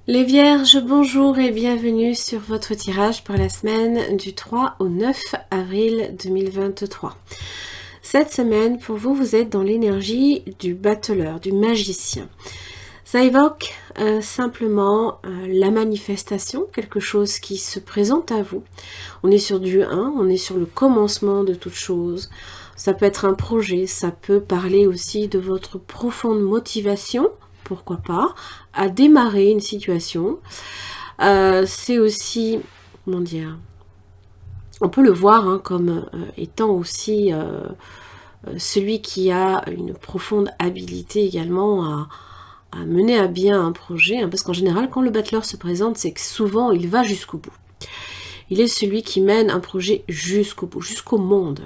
Les Vierges, bonjour et bienvenue sur votre tirage pour la semaine du 3 au 9 avril 2023. Cette semaine, pour vous, vous êtes dans l'énergie du battleur, du magicien. Ça évoque simplement la manifestation, quelque chose qui se présente à vous. On est sur du 1, on est sur le commencement de toute chose. Ça peut être un projet, ça peut parler aussi de votre profonde motivation, pourquoi pas, à démarrer une situation. C'est aussi, comment dire, on peut le voir comme étant aussi celui qui a une profonde habilité également à mener à bien un projet, parce qu'en général, quand le battleur se présente, c'est que souvent, il va jusqu'au bout. Il est celui qui mène un projet jusqu'au bout, jusqu'au monde,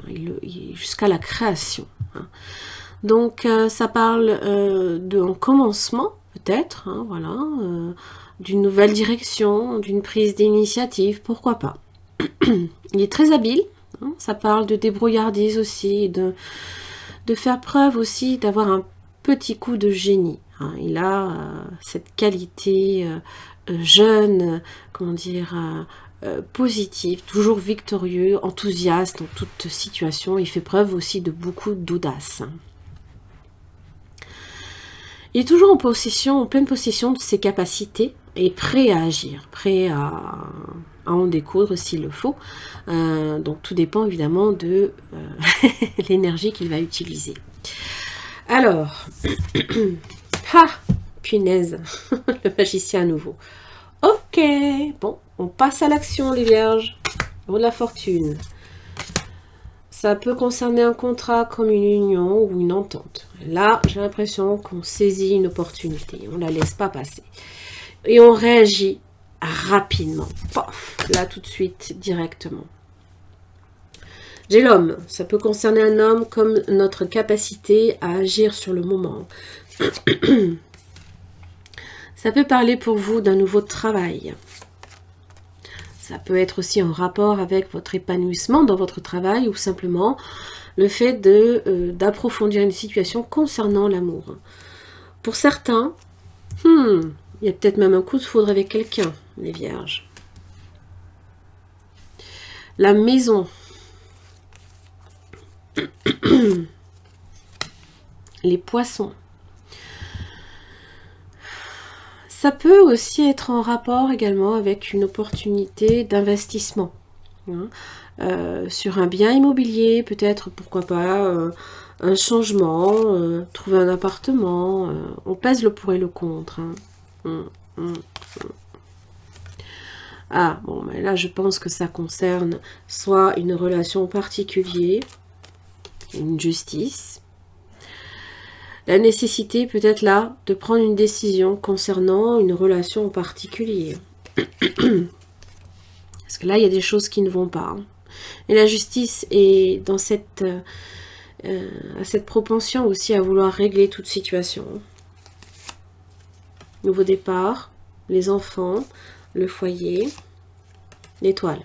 jusqu'à la création. Donc, ça parle d'un commencement, peut-être, voilà, d'une nouvelle direction, d'une prise d'initiative, pourquoi pas. Il est très habile, ça parle de débrouillardise aussi, de faire preuve aussi, d'avoir un petit coup de génie. Il a cette qualité jeune, comment dire, positive, toujours victorieux, enthousiaste dans toute situation. Il fait preuve aussi de beaucoup d'audace. Il est toujours en pleine possession de ses capacités et prêt à agir, prêt à en découdre s'il le faut. Donc tout dépend évidemment de l'énergie qu'il va utiliser. Alors, ah, punaise, le magicien à nouveau. Ok, bon, on passe à l'action les vierges. Roue de la fortune. Ça peut concerner un contrat comme une union ou une entente. Là, j'ai l'impression qu'on saisit une opportunité. On ne la laisse pas passer. Et on réagit rapidement. Pof, là, tout de suite, directement. J'ai l'homme. Ça peut concerner un homme comme notre capacité à agir sur le moment. Ça peut parler pour vous d'un nouveau travail. Ça peut être aussi en rapport avec votre épanouissement dans votre travail ou simplement le fait d'approfondir une situation concernant l'amour. Pour certains, il y a peut-être même un coup de foudre avec quelqu'un, les vierges. La maison. Les poissons. Ça peut aussi être en rapport également avec une opportunité d'investissement. Sur un bien immobilier, peut-être, pourquoi pas, un changement, trouver un appartement. On pèse le pour et le contre. Ah, bon, mais là, je pense que ça concerne soit une relation particulière, une justice. La nécessité peut-être là de prendre une décision concernant une relation en particulier. Parce que là, il y a des choses qui ne vont pas. Et la justice est dans cette propension aussi à vouloir régler toute situation. Nouveau départ, les enfants, le foyer, l'étoile.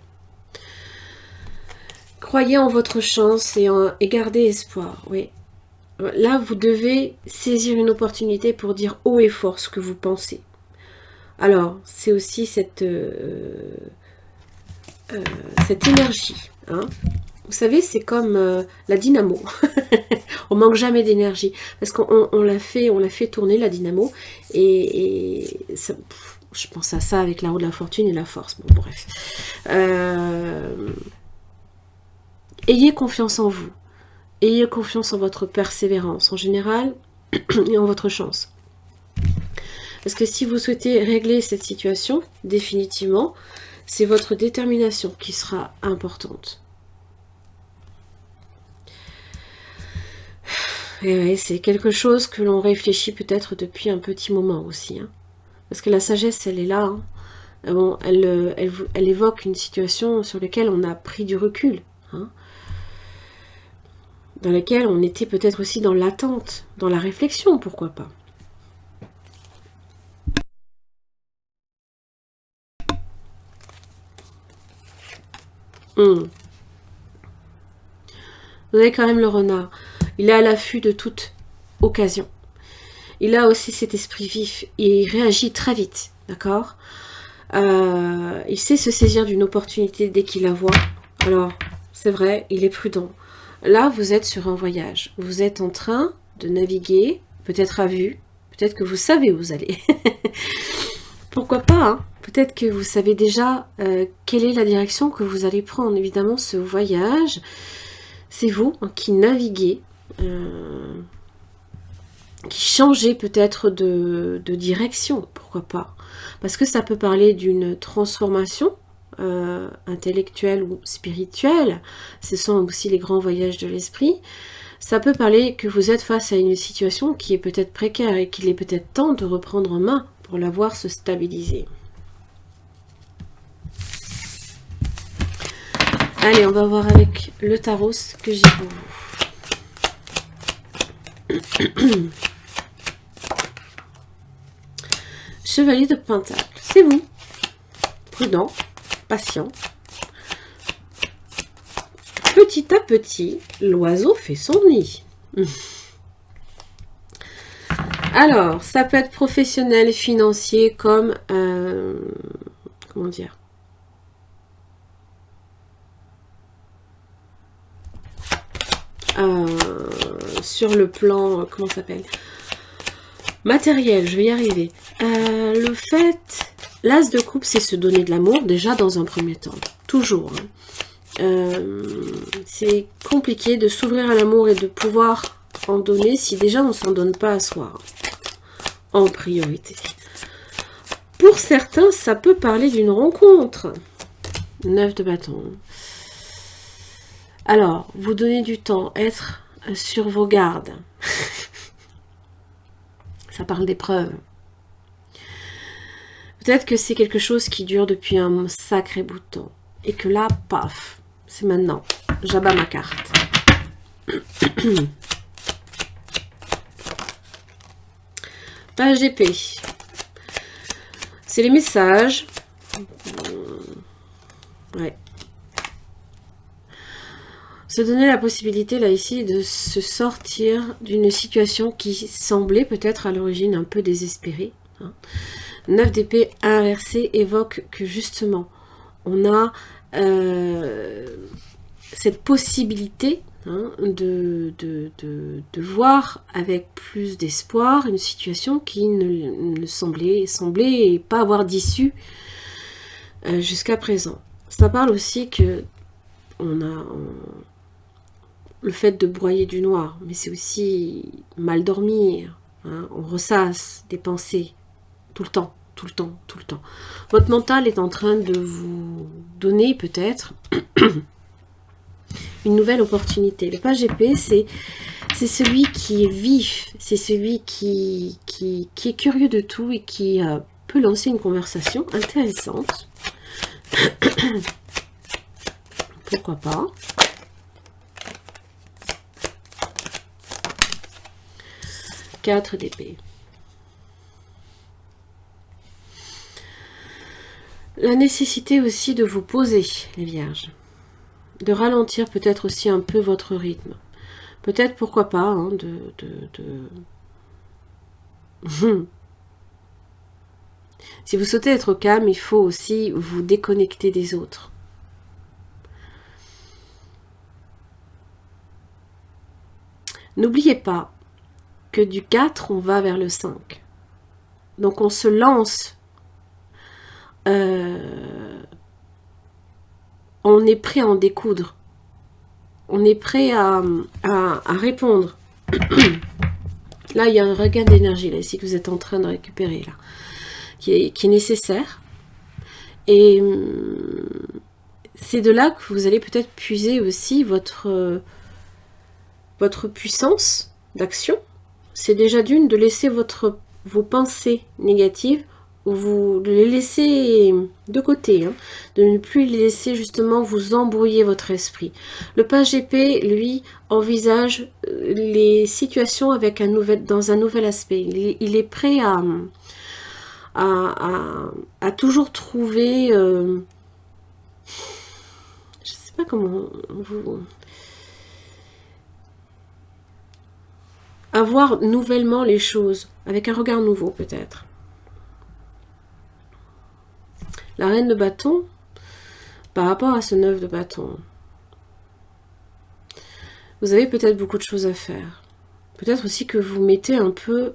Croyez en votre chance et gardez espoir, oui. Là, vous devez saisir une opportunité pour dire haut et fort ce que vous pensez. Alors, c'est aussi cette énergie. Vous savez, c'est comme la dynamo. On manque jamais d'énergie. Parce qu'on l'a fait tourner, la dynamo. Et ça, je pense à ça avec la roue de la fortune et la force. Bon, bref. Ayez confiance en vous. Ayez confiance en votre persévérance en général et en votre chance. Parce que si vous souhaitez régler cette situation, définitivement, c'est votre détermination qui sera importante. Et ouais, c'est quelque chose que l'on réfléchit peut-être depuis un petit moment aussi. Parce que la sagesse, elle est là. Bon, elle évoque une situation sur laquelle on a pris du recul. Dans laquelle on était peut-être aussi dans l'attente, dans la réflexion, pourquoi pas. Vous avez quand même le renard. Il est à l'affût de toute occasion. Il a aussi cet esprit vif et il réagit très vite. d'accord? Il sait se saisir d'une opportunité dès qu'il la voit. Alors, c'est vrai, il est prudent. Là, vous êtes sur un voyage. Vous êtes en train de naviguer, peut-être à vue, peut-être que vous savez où vous allez. Pourquoi pas, hein? Peut-être que vous savez déjà quelle est la direction que vous allez prendre. Évidemment, ce voyage, c'est vous qui naviguez, qui changez peut-être de direction, pourquoi pas. Parce que ça peut parler d'une transformation intellectuelle ou spirituelle. Ce sont aussi les grands voyages de l'esprit. Ça peut parler que vous êtes face à une situation qui est peut-être précaire et qu'il est peut-être temps de reprendre en main pour la voir se stabiliser. Allez, on va voir avec le tarot ce que j'ai pour vous. Chevalier de Pentacle, c'est vous. Prudent, patient. Petit à petit, l'oiseau fait son nid. Alors, ça peut être professionnel, financier, comme... comment dire? Sur le plan... comment ça s'appelle? Matériel, je vais y arriver. Le fait... L'as de coupe, c'est se donner de l'amour, déjà dans un premier temps. Toujours. Hein. C'est compliqué de s'ouvrir à l'amour et de pouvoir en donner si déjà on ne s'en donne pas à soi. En priorité. Pour certains, ça peut parler d'une rencontre. 9 de bâton. Alors, vous donnez du temps, être sur vos gardes. Ça parle d'épreuve. Peut-être que c'est quelque chose qui dure depuis un sacré bout de temps. Et que là, paf, c'est maintenant. J'abats ma carte. Page d'épée. C'est les messages. Ouais. Se donner la possibilité, là, ici, de se sortir d'une situation qui semblait peut-être à l'origine un peu désespérée. Hein. 9 d'épée inversé évoque que justement, on a cette possibilité hein, de voir avec plus d'espoir une situation qui ne semblait pas avoir d'issue jusqu'à présent. Ça parle aussi que le fait de broyer du noir, mais c'est aussi mal dormir, hein, on ressasse des pensées tout le temps. Tout le temps, tout le temps. Votre mental est en train de vous donner peut-être une nouvelle opportunité. Le page épée, c'est celui qui est vif, c'est celui qui est curieux de tout et qui peut lancer une conversation intéressante. Pourquoi pas? Quatre d'épée. La nécessité aussi de vous poser, les vierges. De ralentir peut-être aussi un peu votre rythme. Peut-être, pourquoi pas, hein, Si vous souhaitez être calme, il faut aussi vous déconnecter des autres. N'oubliez pas que du 4, on va vers le 5. Donc on se lance. On est prêt à en découdre. On est prêt à répondre. Là, il y a un regain d'énergie, là, ici, que vous êtes en train de récupérer, là, qui est nécessaire. Et c'est de là que vous allez peut-être puiser aussi votre puissance d'action. C'est déjà d'une de laisser vos pensées négatives, vous les laisser de côté, hein, de ne plus les laisser justement vous embrouiller votre esprit. Le page épée, lui, envisage les situations avec dans un nouvel aspect. Il est prêt à toujours trouver... je ne sais pas comment vous... à voir nouvellement les choses, avec un regard nouveau peut-être. La reine de bâton, par rapport à ce 9 de bâton, vous avez peut-être beaucoup de choses à faire. Peut-être aussi que vous mettez un petit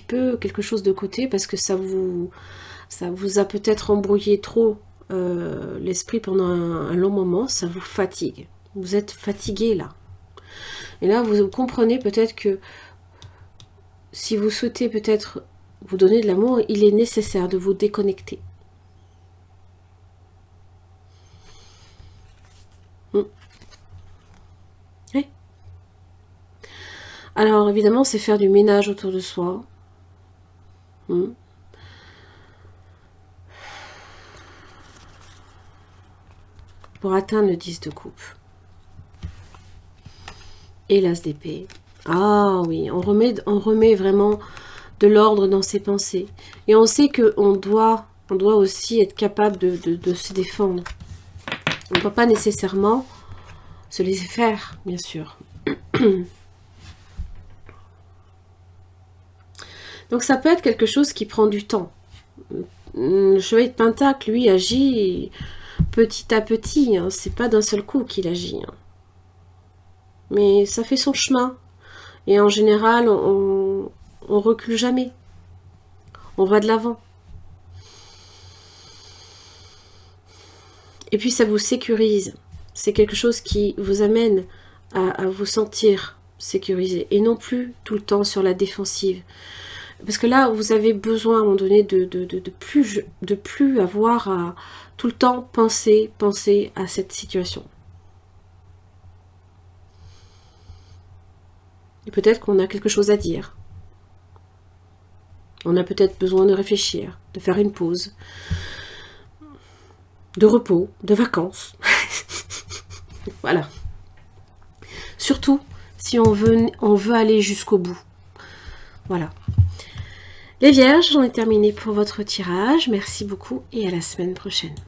peu quelque chose de côté parce que ça vous a peut-être embrouillé trop l'esprit pendant un long moment, ça vous fatigue. Vous êtes fatigué là. Et là, vous comprenez peut-être que si vous souhaitez peut-être vous donner de l'amour, il est nécessaire de vous déconnecter. Oui. Alors, évidemment, c'est faire du ménage autour de soi. Pour atteindre le 10 de coupe. Et l'as d'épée. Ah oui, on remet vraiment de l'ordre dans ses pensées. Et on sait qu'on doit aussi être capable de se défendre. On ne doit pas nécessairement se laisser faire, bien sûr. Donc ça peut être quelque chose qui prend du temps. Le chevalier de Pentacle, lui, agit petit à petit. Hein. C'est pas d'un seul coup qu'il agit. Hein. Mais ça fait son chemin. Et en général, on recule jamais. On va de l'avant. Et puis ça vous sécurise. C'est quelque chose qui vous amène à vous sentir sécurisé. Et non plus tout le temps sur la défensive. Parce que là, vous avez besoin à un moment donné de plus avoir à tout le temps penser à cette situation. Et peut-être qu'on a quelque chose à dire. On a peut-être besoin de réfléchir, de faire une pause, de repos, de vacances. Voilà. Surtout si on veut aller jusqu'au bout. Voilà. Les Vierges, j'en ai terminé pour votre tirage. Merci beaucoup et à la semaine prochaine.